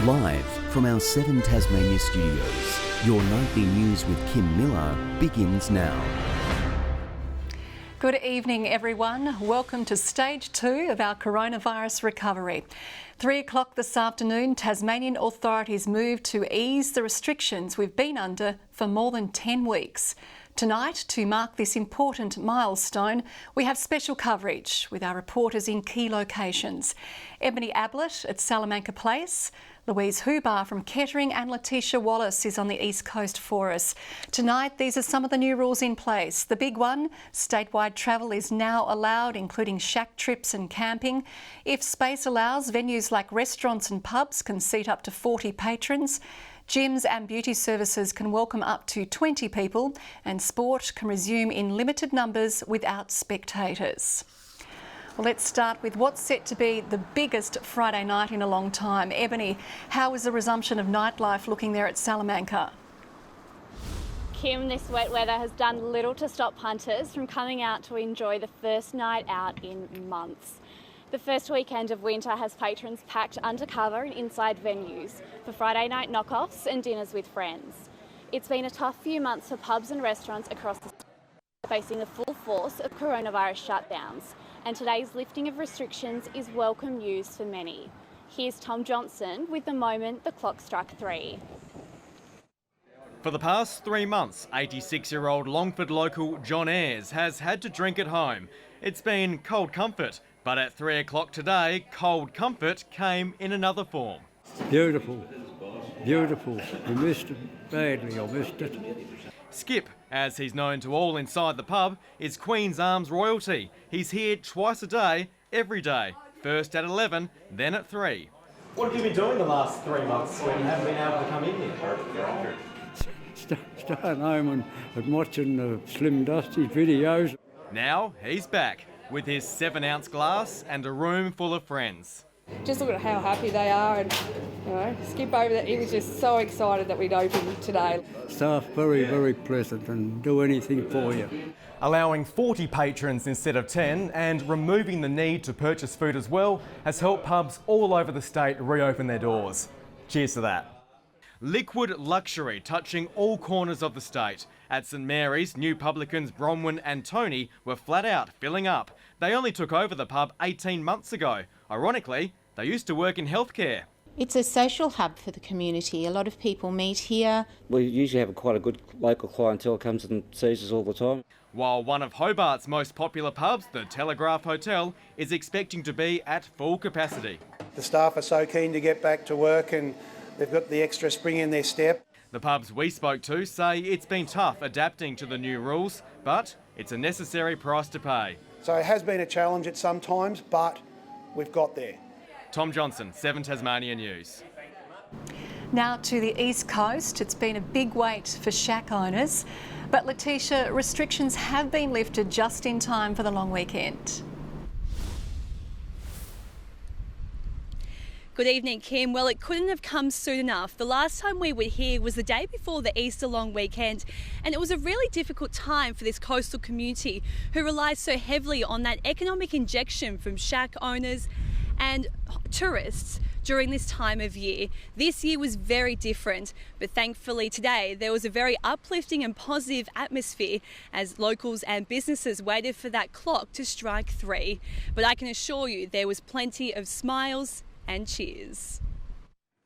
Live from our 7 Tasmania studios, your nightly news with Kim Miller begins now. Good evening, everyone. Welcome to stage 2 of our coronavirus recovery. 3 o'clock this afternoon, Tasmanian authorities moved to ease the restrictions we've been under for more than 10 weeks. Tonight, to mark this important milestone, we have special coverage with our reporters in key locations. Ebony Ablett at Salamanca Place, Louise Hubar from Kettering and Letitia Wallace is on the East Coast for us. Tonight, these are some of the new rules in place. The big one, statewide travel is now allowed, including shack trips and camping. If space allows, venues like restaurants and pubs can seat up to 40 patrons. Gyms and beauty services can welcome up to 20 people, and sport can resume in limited numbers without spectators. Well, let's start with what's set to be the biggest Friday night in a long time. Ebony, how is the resumption of nightlife looking there at Salamanca? Kim, this wet weather has done little to stop punters from coming out to enjoy the first night out in months. The first weekend of winter has patrons packed undercover in inside venues for Friday night knockoffs and dinners with friends. It's been a tough few months for pubs and restaurants across the state, facing the full force of coronavirus shutdowns, and today's lifting of restrictions is welcome news for many. Here's Tom Johnson with the moment the clock struck 3. For the past 3 months, 86-year-old Longford local John Ayres has had to drink at home. It's been cold comfort, but at 3 o'clock today, cold comfort came in another form. Beautiful, beautiful. We missed it badly, I missed it. Skip, as he's known to all inside the pub, is Queen's Arms royalty. He's here twice a day, every day. First at 11, then at 3. What have you been doing the last 3 months when you haven't been able to come in here? Staying home and watching the Slim Dusty videos. Now he's back with his 7-ounce glass and a room full of friends. Just look at how happy they are, and Skip over there, he was just so excited that we'd opened today. Staff very, very pleasant and do anything for you. Allowing 40 patrons instead of 10 and removing the need to purchase food as well has helped pubs all over the state reopen their doors. Cheers to that. Liquid luxury touching all corners of the state. At St Mary's, new publicans Bronwyn and Tony were flat out filling up. They only took over the pub 18 months ago. Ironically, they used to work in healthcare. It's a social hub for the community. A lot of people meet here. We usually have quite a good local clientele comes and sees us all the time. While one of Hobart's most popular pubs, the Telegraph Hotel, is expecting to be at full capacity. The staff are so keen to get back to work and they've got the extra spring in their step. The pubs we spoke to say it's been tough adapting to the new rules, but it's a necessary price to pay. So it has been a challenge at some times, but we've got there. Tom Johnson, 7 Tasmania News. Now to the East Coast. It's been a big wait for shack owners, but Letitia, restrictions have been lifted just in time for the long weekend. Good evening, Kim. Well, it couldn't have come soon enough. The last time we were here was the day before the Easter long weekend, and it was a really difficult time for this coastal community who relies so heavily on that economic injection from shack owners and tourists during this time of year. This year was very different, but thankfully today there was a very uplifting and positive atmosphere as locals and businesses waited for that clock to strike 3. But I can assure you there was plenty of smiles and cheers.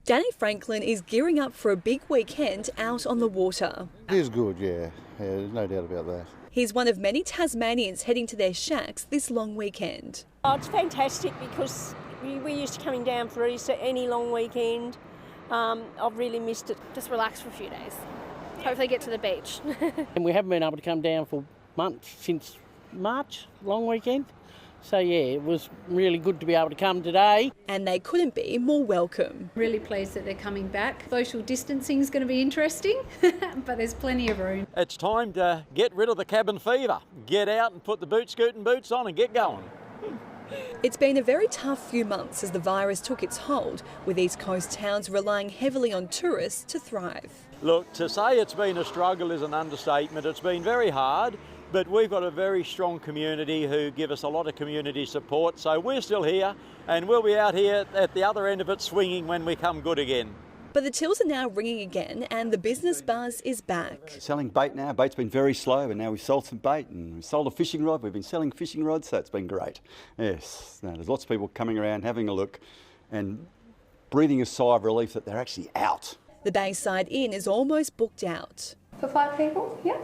Danny Franklin is gearing up for a big weekend out on the water. It is good, yeah, there's no doubt about that. He's one of many Tasmanians heading to their shacks this long weekend. Oh, it's fantastic because we're used to coming down for Easter, any long weekend. I've really missed it. Just relax for a few days. Hopefully get to the beach. And we haven't been able to come down for months, since March, long weekend. So yeah, it was really good to be able to come today. And they couldn't be more welcome. Really pleased that they're coming back. Social distancing is going to be interesting, but there's plenty of room. It's time to get rid of the cabin fever. Get out and put the boot scooting boots on and get going. It's been a very tough few months as the virus took its hold, with East Coast towns relying heavily on tourists to thrive. Look, to say it's been a struggle is an understatement. It's been very hard. but we've got a very strong community who give us a lot of community support. So we're still here, and we'll be out here at the other end of it swinging when we come good again. But the tills are now ringing again and the business buzz is back. Selling bait now. Bait's been very slow, and now we've sold some bait and we've sold a fishing rod. We've been selling fishing rods, so it's been great. Yes, no, there's lots of people coming around having a look and breathing a sigh of relief that they're actually out. The Bayside Inn is almost booked out. For 5 people, yeah.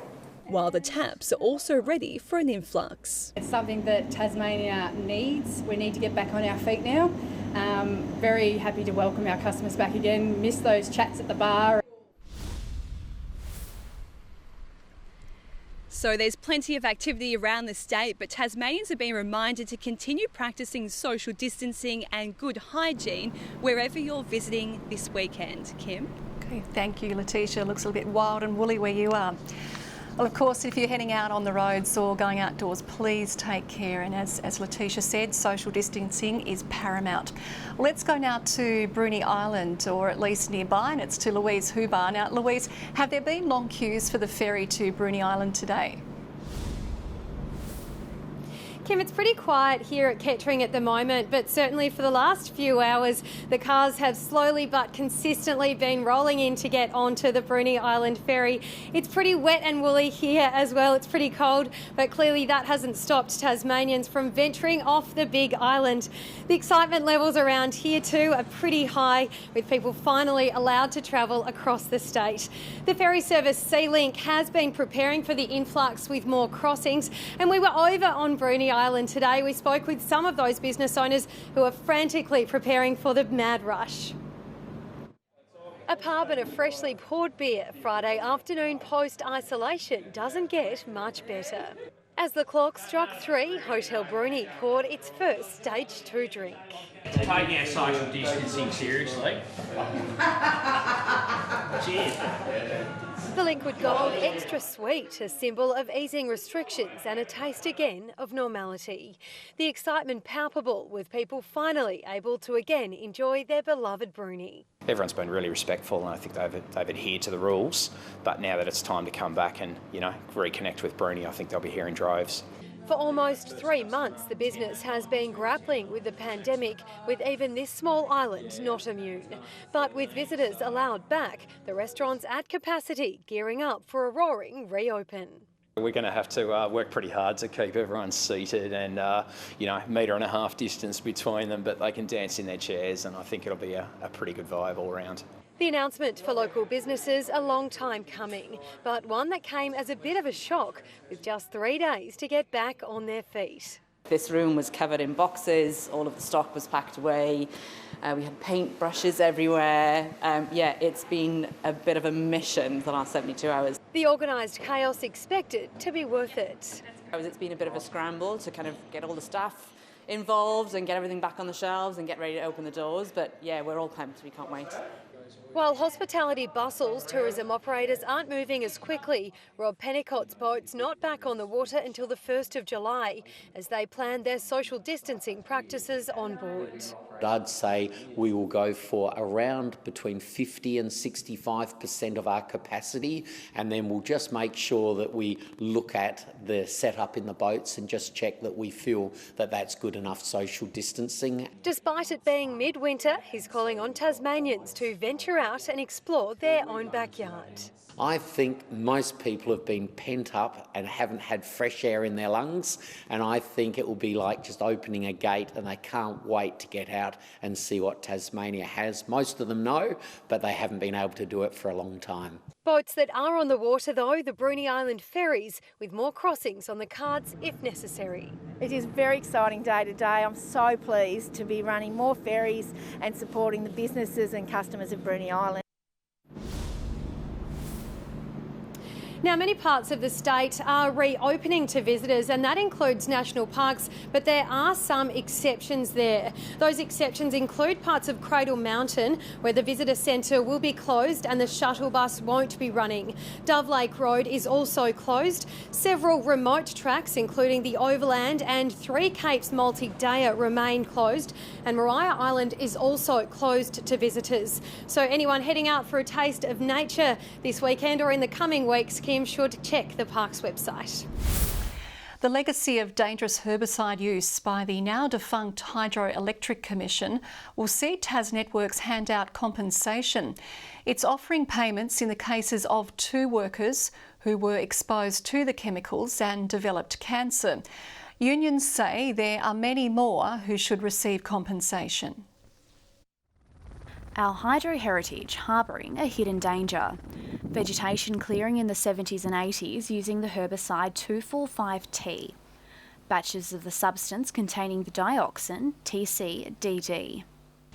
While the taps are also ready for an influx. It's something that Tasmania needs. We need to get back on our feet now. Very happy to welcome our customers back again. Miss those chats at the bar. So there's plenty of activity around the state, but Tasmanians are being reminded to continue practicing social distancing and good hygiene wherever you're visiting this weekend. Kim? Okay, thank you, Letitia. Looks a little bit wild and woolly where you are. Well, of course, if you're heading out on the roads or going outdoors, please take care. And as Letitia said, social distancing is paramount. Let's go now to Bruny Island, or at least nearby, and it's to Louise Hubar. Now, Louise, have there been long queues for the ferry to Bruny Island today? Kim, it's pretty quiet here at Kettering at the moment, but certainly for the last few hours, the cars have slowly but consistently been rolling in to get onto the Bruny Island ferry. It's pretty wet and woolly here as well. It's pretty cold, but clearly that hasn't stopped Tasmanians from venturing off the big island. The excitement levels around here too are pretty high, with people finally allowed to travel across the state. The ferry service SeaLink has been preparing for the influx with more crossings, and we were over on Bruny Island today. We spoke with some of those business owners who are frantically preparing for the mad rush. A pub and a freshly poured beer Friday afternoon post-isolation doesn't get much better. As the clock struck 3, Hotel Bruny poured its first Stage 2 drink. Taking our social distancing seriously. Cheers. The liquid gold extra sweet, a symbol of easing restrictions and a taste again of normality. The excitement palpable, with people finally able to again enjoy their beloved Bruny. Everyone's been really respectful, and I think they've adhered to the rules. But now that it's time to come back and reconnect with Bruny, I think they'll be here in droves. For almost 3 months, the business has been grappling with the pandemic, with even this small island not immune. But with visitors allowed back, the restaurant's at capacity, gearing up for a roaring reopen. We're going to have to work pretty hard to keep everyone seated and, metre and a half distance between them, but they can dance in their chairs, and I think it'll be a pretty good vibe all around. The announcement for local businesses a long time coming, but one that came as a bit of a shock, with just 3 days to get back on their feet. This room was covered in boxes, all of the stock was packed away, we had paint brushes everywhere. It's been a bit of a mission the last 72 hours. The organised chaos expected to be worth it. It's been a bit of a scramble to kind of get all the staff involved and get everything back on the shelves and get ready to open the doors, but yeah, we're all pumped, we can't wait. While hospitality bustles, tourism operators aren't moving as quickly. Rob Pennicott's boat's not back on the water until the 1st of July, as they plan their social distancing practices on board. I'd say we will go for around between 50 and 65% of our capacity, and then we'll just make sure that we look at the setup in the boats and just check that we feel that that's good enough social distancing. Despite it being midwinter, he's calling on Tasmanians to venture out and explore their own backyard. I think most people have been pent up and haven't had fresh air in their lungs, and I think it will be like just opening a gate and they can't wait to get out and see what Tasmania has. Most of them know, but they haven't been able to do it for a long time. Boats that are on the water though, the Bruny Island ferries, with more crossings on the cards if necessary. It is a very exciting day today. I'm so pleased to be running more ferries and supporting the businesses and customers of Bruny Island. Now, many parts of the state are reopening to visitors, and that includes national parks, but there are some exceptions there. Those exceptions include parts of Cradle Mountain, where the visitor centre will be closed and the shuttle bus won't be running. Dove Lake Road is also closed. Several remote tracks, including the Overland and Three Capes Multi-Dayer, remain closed, and Maria Island is also closed to visitors. So anyone heading out for a taste of nature this weekend or in the coming weeks, Kim, should check the park's website. The legacy of dangerous herbicide use by the now defunct Hydroelectric Commission will see TasNetworks hand out compensation. It's offering payments in the cases of 2 workers who were exposed to the chemicals and developed cancer. Unions say there are many more who should receive compensation. Our hydro heritage harbouring a hidden danger. Vegetation clearing in the 70s and 80s using the herbicide 2,4,5-T. Batches of the substance containing the dioxin TCDD.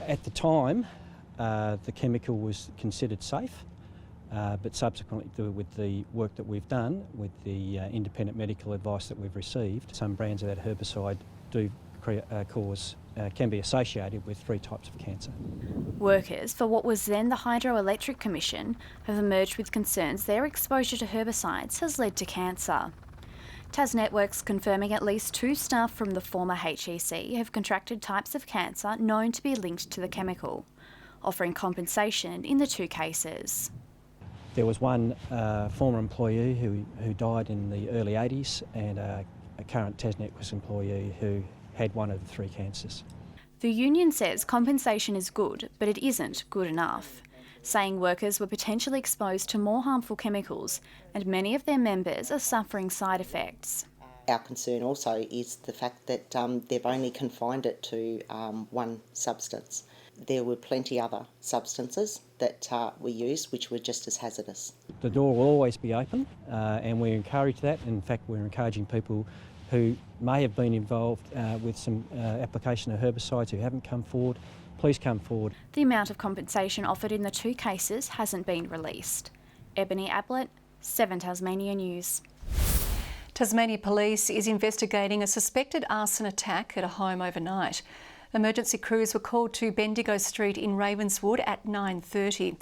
At the time, the chemical was considered safe, but subsequently with the work that we've done, with the independent medical advice that we've received, some brands of that herbicide do can be associated with 3 types of cancer. Workers for what was then the Hydroelectric Commission have emerged with concerns their exposure to herbicides has led to cancer. TasNetworks confirming at least 2 staff from the former HEC have contracted types of cancer known to be linked to the chemical, offering compensation in the 2 cases. There was one former employee who died in the early 80s and a current TasNetworks employee who had one of the 3 cancers. The union says compensation is good, but it isn't good enough, saying workers were potentially exposed to more harmful chemicals and many of their members are suffering side effects. Our concern also is the fact that they've only confined it to one substance. There were plenty other substances that we used which were just as hazardous. The door will always be open and we encourage that. In fact, we're encouraging people who may have been involved with some application of herbicides who haven't come forward, please come forward. The amount of compensation offered in the 2 cases hasn't been released. Ebony Ablett, 7 Tasmania News. Tasmania Police is investigating a suspected arson attack at a home overnight. Emergency crews were called to Bendigo Street in Ravenswood at 9:30.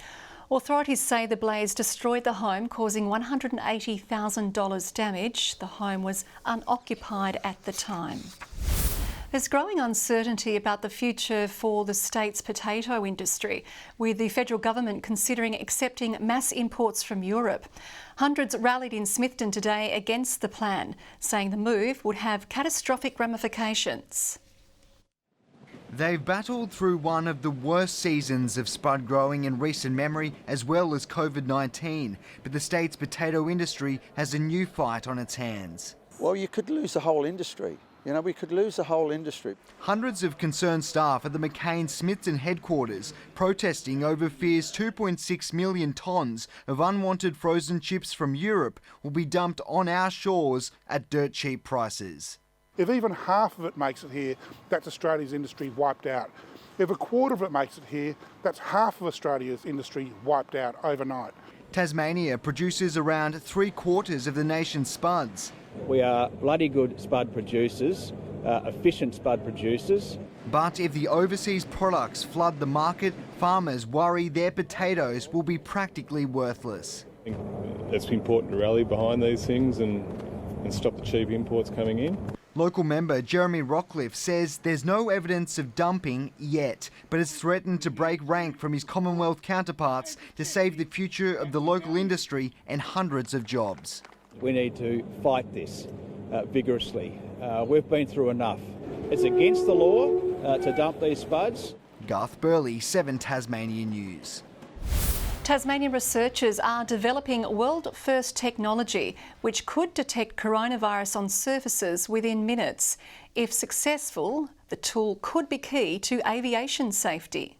Authorities say the blaze destroyed the home, causing $180,000 damage. The home was unoccupied at the time. There's growing uncertainty about the future for the state's potato industry, with the federal government considering accepting mass imports from Europe. Hundreds rallied in Smithton today against the plan, saying the move would have catastrophic ramifications. They've battled through one of the worst seasons of spud growing in recent memory, as well as COVID-19, but the state's potato industry has a new fight on its hands. Well, you could lose the whole industry. You know, we could lose the whole industry. Hundreds of concerned staff at the McCain Smithton headquarters protesting over fears 2.6 million tonnes of unwanted frozen chips from Europe will be dumped on our shores at dirt cheap prices. If even half of it makes it here, that's Australia's industry wiped out. If a quarter of it makes it here, that's half of Australia's industry wiped out overnight. Tasmania produces around 3/4 of the nation's spuds. We are bloody good spud producers, efficient spud producers. But if the overseas products flood the market, farmers worry their potatoes will be practically worthless. I think it's important to rally behind these things and stop the cheap imports coming in. Local member Jeremy Rockcliffe says there's no evidence of dumping yet, but has threatened to break rank from his Commonwealth counterparts to save the future of the local industry and hundreds of jobs. We need to fight this vigorously. We've been through enough. It's against the law to dump these spuds. Garth Burley, 7 Tasmania News. Tasmanian researchers are developing world-first technology which could detect coronavirus on surfaces within minutes. If successful, the tool could be key to aviation safety.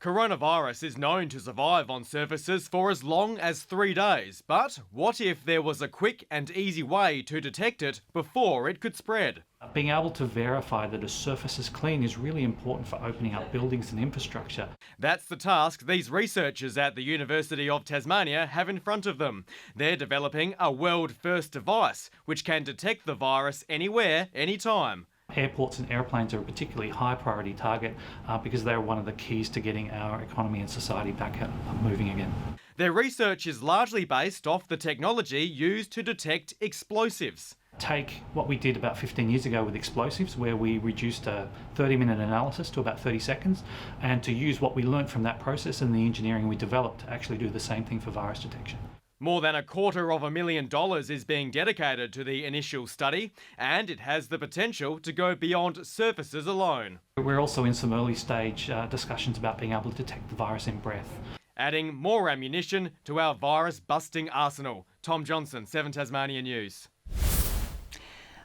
Coronavirus is known to survive on surfaces for as long as 3 days, but what if there was a quick and easy way to detect it before it could spread? Being able to verify that a surface is clean is really important for opening up buildings and infrastructure. That's the task these researchers at the University of Tasmania have in front of them. They're developing a world-first device which can detect the virus anywhere, anytime. Airports and airplanes are a particularly high priority target because they're one of the keys to getting our economy and society back moving again. Their research is largely based off the technology used to detect explosives. Take what we did about 15 years ago with explosives, where we reduced a 30-minute analysis to about 30 seconds, and to use what we learnt from that process and the engineering we developed to actually do the same thing for virus detection. More than $250,000 is being dedicated to the initial study, and it has the potential to go beyond surfaces alone. We're also in some early stage discussions about being able to detect the virus in breath. Adding more ammunition to our virus-busting arsenal. Tom Johnson, 7 Tasmania News.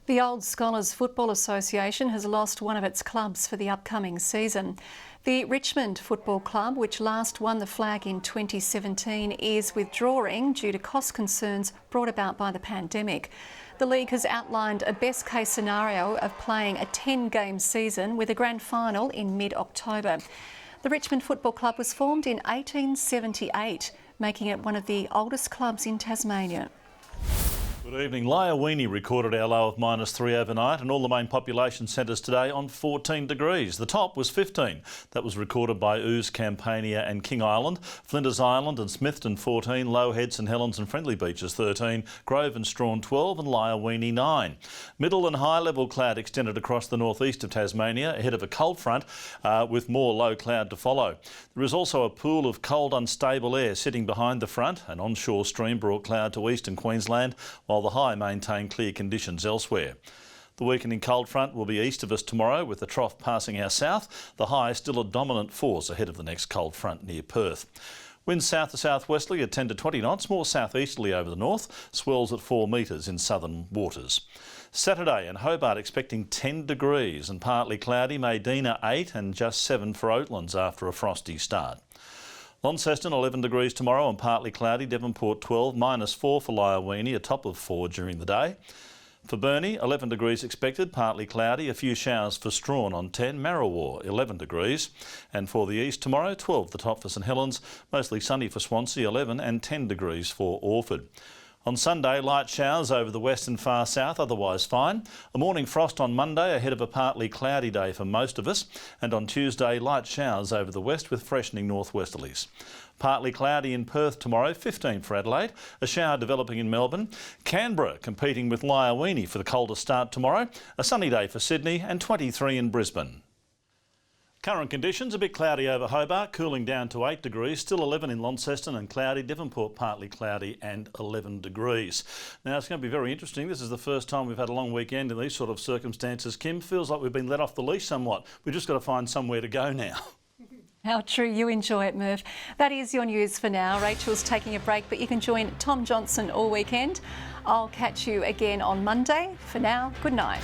The Old Scholars Football Association has lost one of its clubs for the upcoming season. The Richmond Football Club, which last won the flag in 2017, is withdrawing due to cost concerns brought about by the pandemic. The league has outlined a best-case scenario of playing a 10-game season with a grand final in mid-October. The Richmond Football Club was formed in 1878, making it one of the oldest clubs in Tasmania. Good evening. Lyawini recorded our low of -3 overnight and all the main population centres today on 14 degrees. The top was 15. That was recorded by Ouse, Campania and King Island. Flinders Island and Smithton 14, Low Head, St Helens and Friendly Beaches 13, Grove and Strawn 12 and Lyawini 9. Middle and high level cloud extended across the northeast of Tasmania ahead of a cold front with more low cloud to follow. There is also a pool of cold unstable air sitting behind the front. An onshore stream brought cloud to eastern Queensland, while the high maintained clear conditions elsewhere. The weakening cold front will be east of us tomorrow, with the trough passing our south. The high still a dominant force ahead of the next cold front near Perth. Winds south to southwesterly at 10 to 20 knots, more southeasterly over the north, swells at 4 metres in southern waters. Saturday and Hobart expecting 10 degrees and partly cloudy, Maydena 8 and just 7 for Oatlands after a frosty start. Launceston 11 degrees tomorrow and partly cloudy, Devonport 12, -4 for Lyawini, a top of 4 during the day. For Burnie, 11 degrees expected, partly cloudy, a few showers for Strawn on 10, Marrawar 11 degrees. And for the east tomorrow, 12 the top for St Helens, mostly sunny for Swansea 11 and 10 degrees for Orford. On Sunday, light showers over the west and far south, otherwise fine. A morning frost on Monday ahead of a partly cloudy day for most of us. And on Tuesday, light showers over the west with freshening northwesterlies. Partly cloudy in Perth tomorrow, 15 for Adelaide. A shower developing in Melbourne. Canberra competing with Lyawini for the coldest start tomorrow. A sunny day for Sydney and 23 in Brisbane. Current conditions, a bit cloudy over Hobart, cooling down to 8 degrees, still 11 in Launceston and cloudy, Devonport partly cloudy and 11 degrees. Now it's going to be very interesting. This is the first time we've had a long weekend in these sort of circumstances. Kim, feels like we've been let off the leash somewhat. We've just got to find somewhere to go now. How true. You enjoy it, Merv. That is your news for now. Rachel's taking a break, but you can join Tom Johnson all weekend. I'll catch you again on Monday. For now, good night.